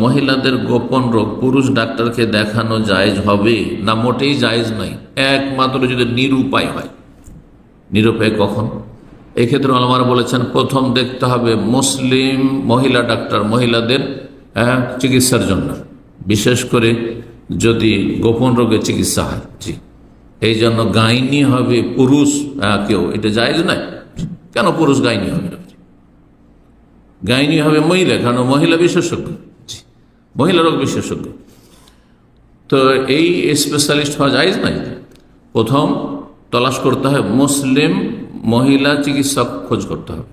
মহিলাদের গোপন রোগ পুরুষ ডাক্তারকে দেখানো জায়েজ হবে না মোটেই জায়েজ নাই? একমাত্র যদি নিরুপায় হয়। নিরুপায় কখন? এক্ষেত্রে আলমারা বলেছেন প্রথম দেখতে হবে মুসলিম মহিলা ডাক্তার মহিলাদের চিকিৎসার জন্য, বিশেষ করে যদি গোপন রোগের চিকিৎসা হয়। জি, এই জন্য গাইনি হবে পুরুষ কেউ, এটা জায়েজ নাই। কেন পুরুষ গাইনি হবে? গাইনি হবে মহিলা, কারণ মহিলা বিশেষজ্ঞ, মহিলা রোগ বিশেষজ্ঞ। তো এই স্পেশালিস্ট হওয়া জায়েজ নাই। প্রথম তলাশ করতে হয় মুসলিম মহিলা চিকিৎসক খোঁজ করতে হবে।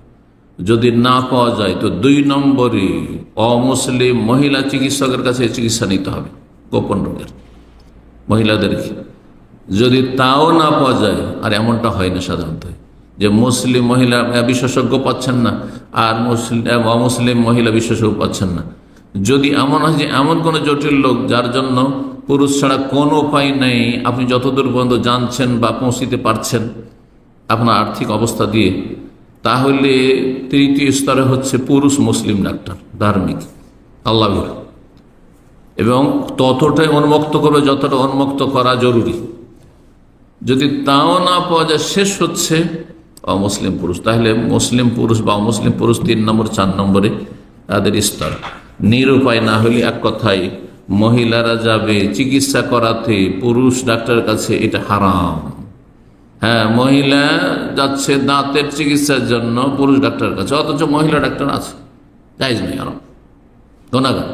যদি না পাওয়া যায় তো 2 নম্বরে অমুসলিম মহিলা চিকিৎসকের কাছে চিকিৎসা নিতে হবে গোপন রোগের মহিলাদেরকে। যদি তাও না পাওয়া যায়, আর এমনটা হয় না সাধারণত, যে মুসলিম মহিলা বিশেষজ্ঞ পাচ্ছেন না আর অমুসলিম মহিলা বিশেষজ্ঞ পাচ্ছেন না, যদি এমন হয় যে এমন কোনো জটিল লোক যার জন্য পুরুষ ছাড়া কোনো উপায় নেই, আপনি যতদূর পর্যন্ত জানছেন বা পৌঁছিতে পারছেন আপনার আর্থিক অবস্থা দিয়ে, তাহলে তৃতীয় স্তরে হচ্ছে পুরুষ মুসলিম ডাক্তার, ধার্মিক, আল্লাহ এবং ততটাই উন্মুক্ত করবে যতটা উন্মুক্ত করা জরুরি। যদি তাও না পাওয়া যায়, শেষ হচ্ছে অমুসলিম পুরুষ। তাহলে মুসলিম পুরুষ বা অমুসলিম পুরুষ 3 নম্বর 4 নম্বরে তাদের স্তর। নিরুপায় না হলে এক কথায় মহিলারা যাবে চিকিৎসা করাতে পুরুষ ডাক্তারের কাছে, এটা হারাম। হ্যাঁ, মহিলা যাচ্ছে দাঁতের চিকিৎসার জন্য পুরুষ ডাক্তারের কাছে, অথচ মহিলা ডাক্তার আছে, জায়েজ নেই, হারাম, গুনাহগার।